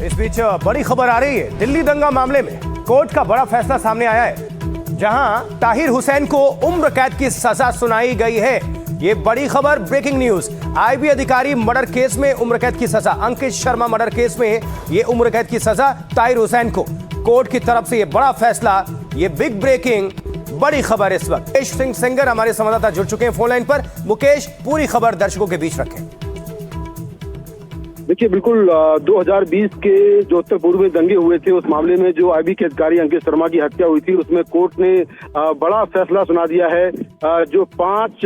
इस बीच बड़ी खबर आ रही है। दिल्ली दंगा मामले में कोर्ट का बड़ा फैसला सामने आया है, जहां ताहिर हुसैन को उम्र कैद की सजा सुनाई गई है। ये बड़ी खबर, ब्रेकिंग न्यूज। आईबी अधिकारी मर्डर केस में उम्र कैद की सजा, अंकित शर्मा मर्डर केस में ये उम्र कैद की सजा ताहिर हुसैन को। कोर्ट की तरफ से ये बड़ा फैसला, ये बिग ब्रेकिंग बड़ी खबर इस वक्त। मुकेश सिंह सेंगर हमारे संवाददाता जुड़ चुके हैं फोन लाइन पर। मुकेश, पूरी खबर दर्शकों के बीच रखें। देखिए, बिल्कुल 2020 के जो उत्तर पूर्व में दंगे हुए थे, उस मामले में जो आईबी के अधिकारी अंकित शर्मा की हत्या हुई थी, उसमें कोर्ट ने बड़ा फैसला सुना दिया है। जो 5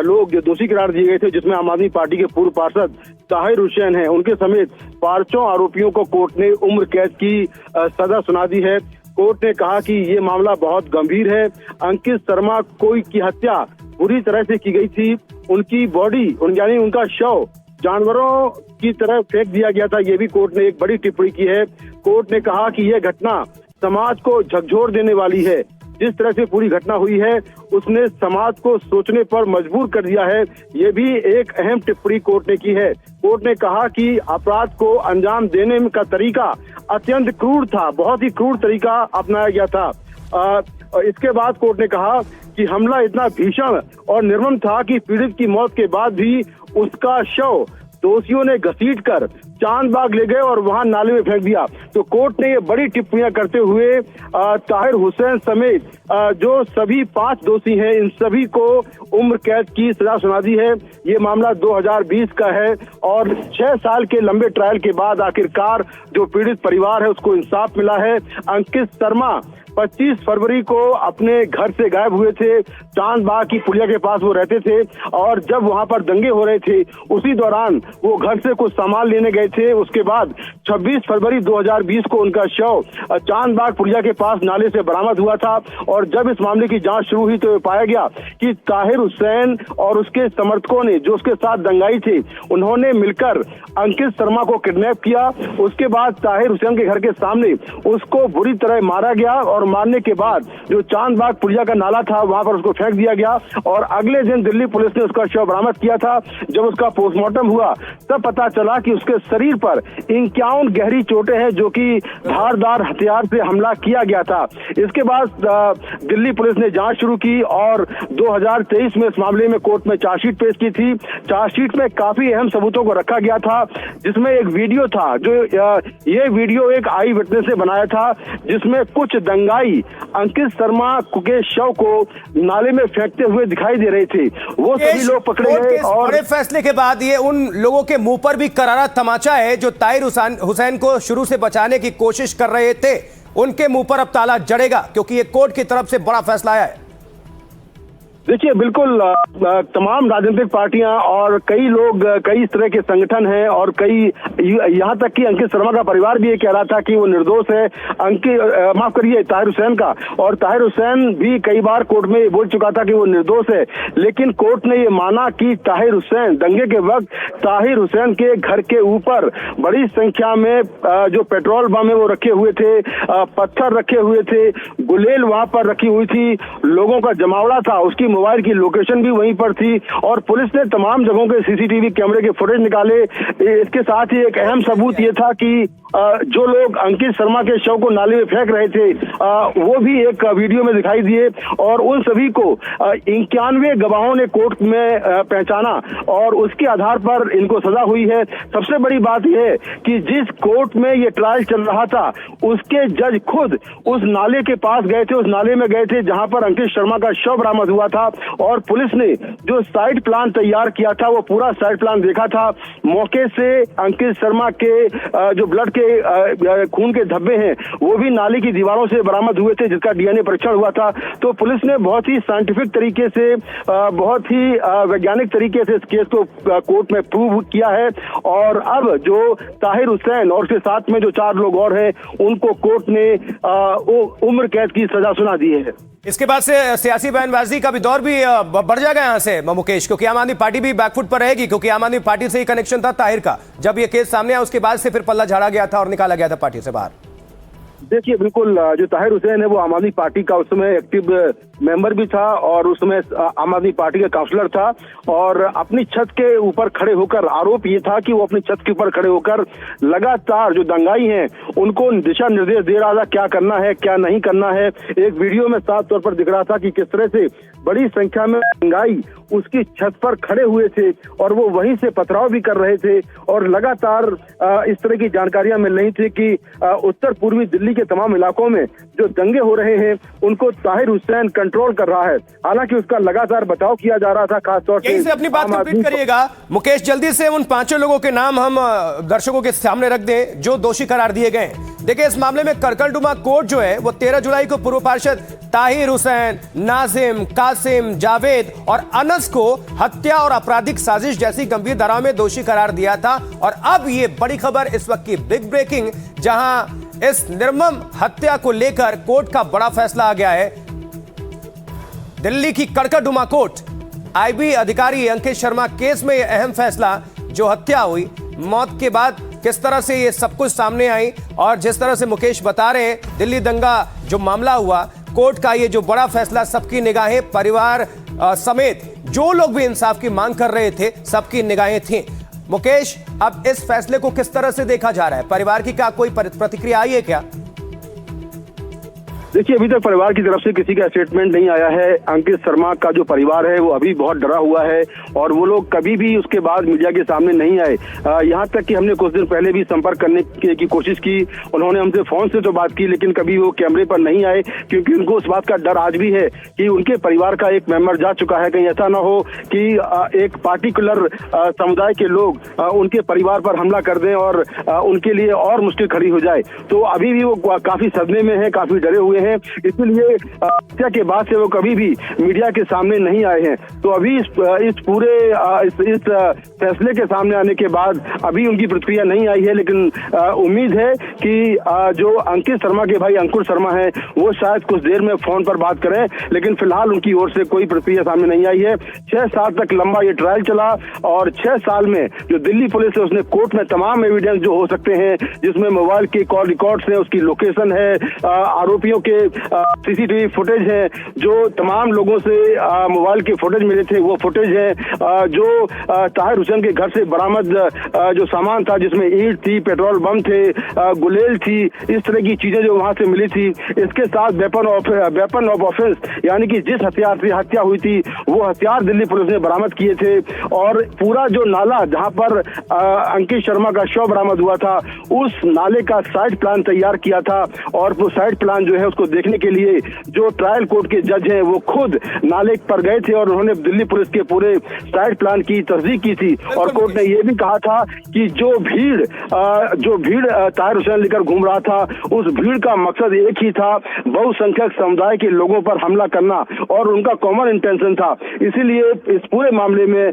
लोग जो दोषी करार दिए गए थे, जिसमें आम आदमी पार्टी के पूर्व पार्षद ताहिर हुसैन हैं, उनके समेत 5 आरोपियों को कोर्ट ने उम्र कैद की सजा सुना दी है। कोर्ट ने कहा कि ये मामला बहुत गंभीर है। अंकित शर्मा की हत्या बुरी तरह से की गई थी। उनकी बॉडी यानी उनका शव जानवरों की तरह फेंक दिया गया था। ये भी कोर्ट ने एक बड़ी टिप्पणी की है। कोर्ट ने कहा कि यह घटना समाज को झकझोर देने वाली है। जिस तरह से पूरी घटना हुई है, उसने समाज को सोचने पर मजबूर कर दिया है। ये भी एक अहम टिप्पणी कोर्ट ने की है। कोर्ट ने कहा कि अपराध को अंजाम देने का तरीका अत्यंत क्रूर था, बहुत ही क्रूर तरीका अपनाया गया था। इसके बाद कोर्ट ने कहा कि हमला इतना भीषण और निर्मम था कि पीड़ित की मौत के बाद भी उसका शव दोषियों ने घसीटकर चांदबाग ले गए और वहां नाले में फेंक दिया। तो कोर्ट ने ये बड़ी टिप्पणियां करते हुए ताहिर हुसैन समेत जो सभी 5 दोषी हैं, इन सभी को उम्र कैद की सजा सुना दी है। ये मामला 2020 का है और 6 साल के लंबे ट्रायल के बाद आखिरकार जो पीड़ित परिवार है उसको इंसाफ मिला है। अंकित शर्मा 25 फरवरी को अपने घर से गायब हुए थे। चांदबाग की पुलिया के पास वो रहते थे और जब वहां पर दंगे हो रहे थे, उसी दौरान वो घर से कुछ सामान लेने गए थे। उसके बाद 26 फरवरी 2020 को उनका शव चांदबाग पुलिया के पास नाले से बरामद हुआ था। और जब इस मामले की जांच शुरू हुई तो पाया गया कि ताहिर हुसैन और उसके समर्थकों ने, जो उसके साथ दंगाई थे, उन्होंने मिलकर अंकित शर्मा को किडनैप किया। उसके बाद ताहिर हुसैन के घर के सामने उसको बुरी तरह मारा गया और मारने के बाद जो चांदबाग पुलिया का नाला था, वहां पर उसको फेंक दिया गया। और अगले दिन दिल्ली पुलिस ने उसका शव बरामद किया था। जब उसका पोस्टमार्टम हुआ तब पता चला कि उसके शरीर पर 51 गहरी चोटें हैं, जो कि धारदार हथियार से हमला किया गया था। इसके बाद दिल्ली पुलिस ने जांच शुरू की और 2023 में इस मामले में कोर्ट में चार्जशीट पेश की थी। चार्जशीट में काफी अहम सबूतों को रखा गया था, जिसमें एक वीडियो था, जो ये वीडियो एक आई विटनेस ने बनाया था, जिसमें कुछ अंकित शर्मा के शव को नाले में फेंकते हुए दिखाई दे रहे थे। वो सभी लोग पकड़े गए। और बड़े फैसले के बाद ये उन लोगों के मुंह पर भी करारा तमाचा है जो ताहिर हुसैन को शुरू से बचाने की कोशिश कर रहे थे। उनके मुंह पर अब ताला जड़ेगा, क्योंकि ये कोर्ट की तरफ से बड़ा फैसला आया है। देखिए, बिल्कुल तमाम राजनीतिक पार्टियां और कई लोग, कई इस तरह के संगठन हैं और कई, यहाँ तक कि अंकित शर्मा का परिवार भी ये कह रहा था कि वो निर्दोष है। माफ करिए, ताहिर हुसैन का, और ताहिर हुसैन भी कई बार कोर्ट में बोल चुका था कि वो निर्दोष है। लेकिन कोर्ट ने ये माना कि ताहिर हुसैन, दंगे के वक्त ताहिर हुसैन के घर के ऊपर बड़ी संख्या में जो पेट्रोल बम है वो रखे हुए थे, पत्थर रखे हुए थे, गुलेल वहां पर रखी हुई थी, लोगों का जमावड़ा था, उसकी मोबाइल की लोकेशन भी वहीं पर थी। और पुलिस ने तमाम जगहों के सीसीटीवी कैमरे के फुटेज निकाले। इसके साथ ही एक अहम सबूत ये था कि जो लोग अंकित शर्मा के शव को नाले में फेंक रहे थे, वो भी एक वीडियो में दिखाई दिए। और उन सभी को 91 गवाहों ने कोर्ट में पहचाना और उसके आधार पर इनको सजा हुई है। सबसे बड़ी बात यह है कि जिस कोर्ट में ये ट्रायल चल रहा था, उसके जज खुद उस नाले के पास गए थे, उस नाले में गए थे जहां पर अंकित शर्मा का शव बरामद हुआ था। और पुलिस ने जो साइट प्लान तैयार किया था, वो पूरा साइट प्लान देखा था। मौके से अंकित शर्मा के जो ब्लड के खून के धब्बे हैं, वो भी नाले की दीवारों से बरामद हुए थे, जिसका डीएनए परीक्षण हुआ था। तो पुलिस ने बहुत ही साइंटिफिक तरीके से, बहुत ही वैज्ञानिक तरीके से इस केस को कोर्ट में प्रूव किया है। और अब जो ताहिर हुसैन और उसके साथ में जो 4 लोग और हैं, उनको कोर्ट ने उम्र कैद की सजा सुना दी है। इसके बाद से सियासी बयानबाजी का भी दौर भी बढ़ जाएगा यहाँ से मुकेश, क्योंकि आम आदमी पार्टी भी बैकफुट पर रहेगी, क्योंकि आम आदमी पार्टी से ही कनेक्शन था ताहिर का। जब ये केस सामने आया, उसके बाद से फिर पल्ला झाड़ा गया था और निकाला गया था पार्टी से बाहर। देखिए बिल्कुल, जो ताहिर हुसैन है वो आम आदमी पार्टी का उस समय एक्टिव मेंबर भी था और उस समय आम आदमी पार्टी का काउंसलर था और अपनी छत के ऊपर खड़े होकर, आरोप ये था कि वो अपनी छत के ऊपर खड़े होकर लगातार जो दंगाई हैं उनको दिशा निर्देश दे रहा था, क्या करना है क्या नहीं करना है। एक वीडियो में साफ तौर पर दिख रहा था कि किस तरह से बड़ी संख्या में दंगाई उसकी छत पर खड़े हुए थे और वो वहीं से पथराव भी कर रहे थे और लगातार इस तरह की जानकारियां मिल रही थी कि उत्तर पूर्वी दिल्ली के तमाम इलाकों में जो दंगे हो रहे हैं उनको ताहिर हुसैन कंट्रोल कर रहा है। हालांकि उसका लगातार बचाव किया जा रहा था, खासतौर से। यहीं से अपनी बात कंप्लीट करिएगा मुकेश, जल्दी से उन 5 लोगों के नाम हम दर्शकों के सामने रख दें जो दोषी करार दिए गए हैं। देखिए, इस मामले में करकलडुमा कोर्ट जो है वो 13 जुलाई को पूर्व पार्षद ताहिर हुसैन, नाजिम, कासिम, जावेद और अनस को हत्या और आपराधिक साजिश जैसी गंभीर धाराओं में दोषी करार दिया था। और अब ये बड़ी खबर इस वक्त की बिग ब्रेकिंग, जहां इस निर्मम हत्या को लेकर कोर्ट का बड़ा फैसला आ गया है। दिल्ली की करकलडुमा कोर्ट आईबी अधिकारी अंकित शर्मा केस में यह अहम फैसला, जो हत्या हुई, मौत के बाद किस तरह से ये सब कुछ सामने आई और जिस तरह से मुकेश बता रहे हैं दिल्ली दंगा जो मामला हुआ, कोर्ट का ये जो बड़ा फैसला, सबकी निगाहें परिवार समेत जो लोग भी इंसाफ की मांग कर रहे थे सबकी निगाहें थीं। मुकेश, अब इस फैसले को किस तरह से देखा जा रहा है? परिवार की क्या कोई प्रतिक्रिया आई है क्या? देखिए, अभी तक परिवार की तरफ से किसी का स्टेटमेंट नहीं आया है। अंकित शर्मा का जो परिवार है वो अभी बहुत डरा हुआ है और वो लोग कभी भी उसके बाद मीडिया के सामने नहीं आए। यहाँ तक कि हमने कुछ दिन पहले भी संपर्क करने की कोशिश की, उन्होंने हमसे फोन से तो बात की लेकिन कभी वो कैमरे पर नहीं आए, क्योंकि उनको उस बात का डर आज भी है कि उनके परिवार का एक मेंबर जा चुका है, कहीं ऐसा ना हो कि एक पार्टिकुलर समुदाय के लोग उनके परिवार पर हमला कर दें और उनके लिए और मुश्किल खड़ी हो जाए। तो अभी भी वो काफी सदमे में है, काफी डरे हुए हैं, इसलिए हत्या के बाद से वो कभी भी मीडिया के सामने नहीं आए हैं। तो अभी इस पूरे इस फैसले के सामने आने के बाद अभी उनकी प्रतिक्रिया नहीं आई है, लेकिन उम्मीद है कि जो अंकित शर्मा के भाई अंकुर शर्मा हैं वो शायद कुछ देर में फोन पर बात करें, लेकिन फिलहाल उनकी ओर से कोई प्रतिक्रिया सामने नहीं आई है। 6 साल तक लंबा ये ट्रायल चला और 6 साल में जो दिल्ली पुलिस है उसने कोर्ट में तमाम एविडेंस जो हो सकते हैं, जिसमें मोबाइल के कॉल रिकॉर्ड्स हैं, उसकी लोकेशन है, आरोपियों के सीसीटीवी फुटेज है, जो तमाम लोगों से मोबाइल के फुटेज मिले थे वो फुटेज है, जो ताहिर हुसैन के घर से बरामद जो सामान था जिसमें ईंट थी, पेट्रोल बम थे, गुलेल थी, इस तरह की चीजें जो वहां से मिली थी, इसके साथ वेपन ऑफ ऑफेंस यानी कि जिस हथियार से हत्या हुई थी वो हथियार दिल्ली पुलिस ने बरामद किए थे। और पूरा जो नाला जहां पर अंकित शर्मा का शव बरामद हुआ था उस नाले का साइड प्लान तैयार किया था और वो साइड प्लान जो है उसको देखने के लिए जो ट्रायल कोर्ट के जज हैं वो खुद नाले पर गए थे और उन्होंने दिल्ली पुलिस के पूरे साइड प्लान की तस्दीक की थी। और कोर्ट ने यह भी कहा था कि जो भीड़ ताहिर हुसैन लेकर घूम रहा था उस भीड़ का मकसद एक ही था, बहुसंख्यक समुदाय के लोगों पर हमला करना और उनका कॉमन इंटेंशन था। इसीलिए इस पूरे मामले में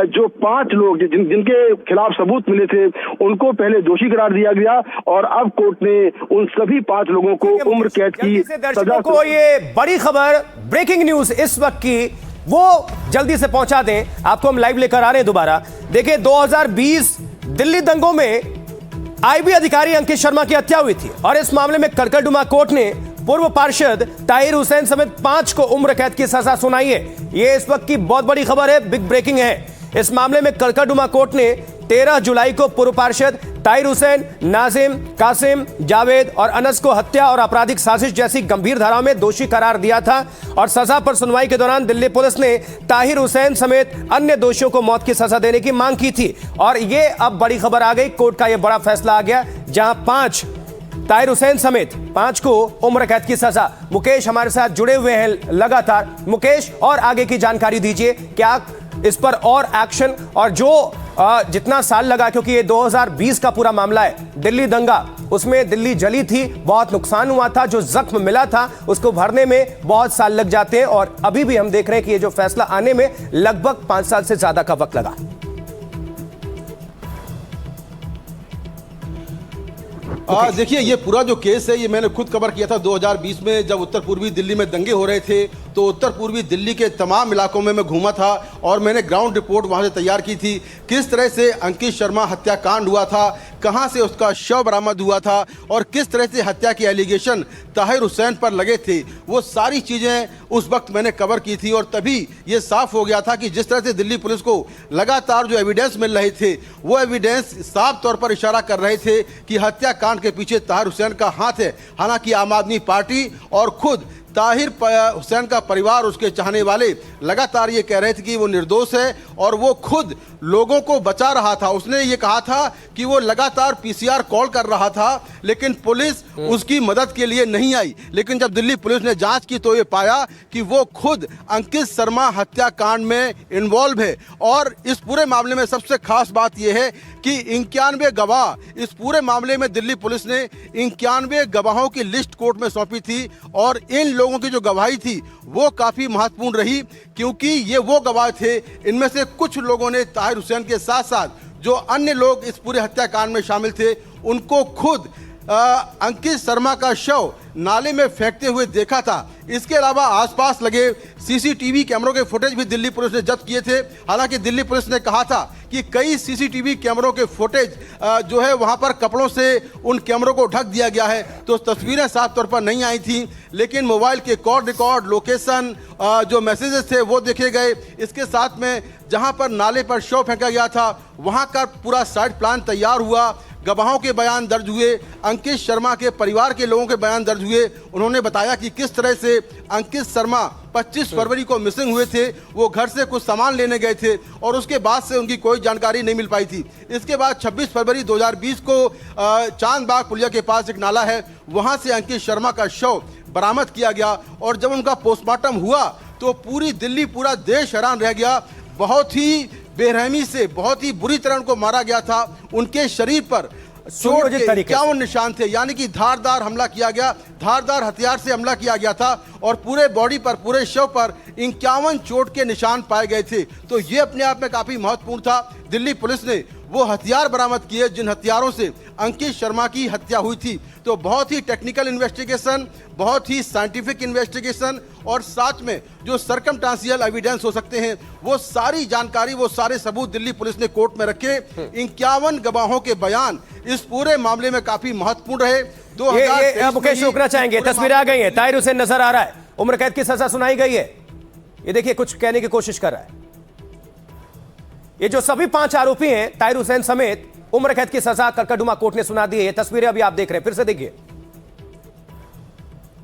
जो 5 लोग जिनके खिलाफ सबूत मिले थे उनको पहले दोषी करार दिया गया और अब कोर्ट ने उन सभी 5 लोगों को उम्र कैद की दर्शकों को ये बड़ी खबर, ब्रेकिंग न्यूज इस वक्त की, वो जल्दी से पहुंचा दें। आपको हम लाइव लेकर आ रहे हैं दोबारा। देखिए, 2020 दिल्ली दंगों में आईबी अधिकारी अंकित शर्मा की हत्या हुई थी और इस मामले में करकलडुमा कोर्ट ने पूर्व पार्षद ताहिर हुसैन समेत 5 को उम्र कैद की सजा सुनाई है। यह इस वक्त की बहुत बड़ी खबर है, बिग ब्रेकिंग है। इस मामले में करकलडुमा कोर्ट ने 13 जुलाई को पूर्व पार्षद ताहिर हुसैन, नाजिम, कासिम, जावेद और अनस को हत्या और आपराधिक साजिश जैसी गंभीर धाराओं में दोषी करार दिया था और सजा पर सुनवाई के दौरान दिल्ली पुलिस ने ताहिर हुसैन समेत अन्य दोषियों को मौत की सजा देने की मांग की थी। और ये अब बड़ी खबर आ गई, कोर्ट का यह बड़ा फैसला आ गया, जहां 5 ताहिर हुसैन समेत 5 को उम्र कैद की सजा। मुकेश हमारे साथ जुड़े हुए हैं लगातार। मुकेश, और आगे की जानकारी दीजिए, क्या इस पर और एक्शन, और जो जितना साल लगा, क्योंकि ये 2020 का पूरा मामला है, दिल्ली दंगा, उसमें दिल्ली जली थी, बहुत नुकसान हुआ था, जो जख्म मिला था उसको भरने में बहुत साल लग जाते हैं और अभी भी हम देख रहे हैं कि ये जो फैसला आने में लगभग 5 साल से ज्यादा का वक्त लगा। देखिए, ये पूरा जो केस है ये मैंने खुद कवर किया था 2020 में, जब उत्तर पूर्वी दिल्ली में दंगे हो रहे थे तो उत्तर पूर्वी दिल्ली के तमाम इलाकों में मैं घूमा था और मैंने ग्राउंड रिपोर्ट वहाँ से तैयार की थी। किस तरह से अंकित शर्मा हत्याकांड हुआ था, कहाँ से उसका शव बरामद हुआ था और किस तरह से हत्या के एलिगेशन ताहिर हुसैन पर लगे थे, वो सारी चीज़ें उस वक्त मैंने कवर की थी। और तभी ये साफ हो गया था कि जिस तरह से दिल्ली पुलिस को लगातार जो एविडेंस मिल रहे थे, वो एविडेंस साफ तौर पर इशारा कर रहे थे कि हत्याकांड के पीछे ताहिर हुसैन का हाथ है। हालांकि आम आदमी पार्टी और खुद ताहिर हुसैन का परिवार, उसके चाहने वाले लगातार ये कह रहे थे कि वो निर्दोष है और वो खुद लोगों को बचा रहा था। उसने ये कहा था कि वो लगातार पीसीआर कॉल कर रहा था, लेकिन पुलिस उसकी मदद के लिए नहीं आई। लेकिन जब दिल्ली पुलिस ने जांच की तो ये पाया कि वो खुद अंकित शर्मा हत्याकांड में इन्वॉल्व है। और इस पूरे मामले में सबसे खास बात यह है कि 91 गवाह, इस पूरे मामले में दिल्ली पुलिस ने 91 गवाहों की लिस्ट कोर्ट में सौंपी थी और इन लोगों की जो गवाही थी वो काफी महत्वपूर्ण रही, क्योंकि ये वो गवाह थे, इनमें से कुछ लोगों ने ताहिर हुसैन के साथ साथ जो अन्य लोग इस पूरे हत्याकांड में शामिल थे उनको खुद अंकित शर्मा का शव नाले में फेंकते हुए देखा था। इसके अलावा आसपास लगे सीसीटीवी कैमरों के फुटेज भी दिल्ली पुलिस ने जब्त किए थे। हालांकि दिल्ली पुलिस ने कहा था कि कई सीसीटीवी कैमरों के फुटेज जो है वहां पर कपड़ों से उन कैमरों को ढक दिया गया है, तो तस्वीरें साफ तौर पर नहीं आई थी। लेकिन मोबाइल के कॉल रिकॉर्ड, लोकेशन, जो मैसेजेस थे वो देखे गए। इसके साथ में जहां पर नाले पर शव फेंका गया था वहां का पूरा साइट प्लान तैयार हुआ, गवाहों के बयान दर्ज हुए, अंकित शर्मा के परिवार के लोगों के बयान दर्ज हुए। उन्होंने बताया कि किस तरह से अंकित शर्मा 25 फरवरी को मिसिंग हुए थे, वो घर से कुछ सामान लेने गए थे और उसके बाद से उनकी कोई जानकारी नहीं मिल पाई थी। इसके बाद 26 फरवरी 2020 को चांदबाग पुलिया के पास एक नाला है, वहां से अंकित शर्मा का शव बरामद किया गया और जब उनका पोस्टमार्टम हुआ तो पूरी दिल्ली, पूरा देश हैरान रह गया। बहुत ही बेरहमी से, बहुत ही बुरी तरह उनको मारा गया था। उनके शरीर पर चोट के 51 निशान थे, यानी कि धारदार हमला किया गया, धारदार हथियार से हमला किया गया था और पूरे बॉडी पर, पूरे शव पर 51 चोट के निशान पाए गए थे। तो ये अपने आप में काफी महत्वपूर्ण था। दिल्ली पुलिस ने वो हथियार बरामद किए जिन हथियारों से अंकित शर्मा की हत्या हुई थी। तो बहुत ही टेक्निकल इन्वेस्टिगेशन, बहुत ही साइंटिफिक इन्वेस्टिगेशन और साथ में जो सर्कमस्टेंशियल एविडेंस हो सकते हैं वो सारी जानकारी, वो सारे सबूत दिल्ली पुलिस ने कोर्ट में रखे। 51 गवाहों के बयान इस पूरे मामले में काफी महत्वपूर्ण रहे। मुकेश रुकना चाहेंगे, तस्वीरें आ गई हैं, ताहिर हुसैन नजर आ रहा है, उम्र कैद की सजा सुनाई गई है। ये देखिए कुछ कहने की कोशिश कर रहा है। ये जो सभी 5 आरोपी हैं, ताहिर हुसैन समेत, उम्र कैद की सजा करकटडुमा कोर्ट ने सुना दी है। ये तस्वीरें अभी आप देख रहे हैं, फिर से देखिए।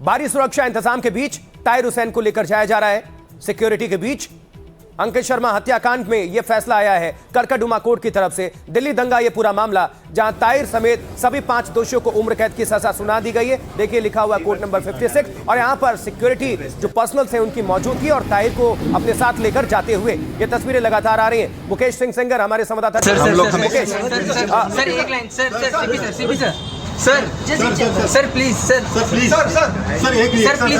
भारी सुरक्षा इंतजाम के बीच ताहिर हुसैन को लेकर जाया जा रहा है, सिक्योरिटी के बीच। अंकित शर्मा हत्याकांड में यह फैसला आया है करकटडुमा कोर्ट की तरफ से। दिल्ली दंगा ये पूरा मामला, जहां ताहिर समेत सभी 5 दोषियों को उम्र कैद की सजा सुना दी गई है। देखिए लिखा हुआ कोर्ट नंबर 56 और यहां पर सिक्योरिटी जो पर्सनल थे उनकी मौजूदगी और ताहिर को अपने साथ लेकर जाते हुए ये तस्वीरें लगातार आ रही हैं। मुकेश सिंह सेंगर हमारे संवाददाता। सर एक लाइन, सर प्लीज, सर एक मिनट, सर प्लीज।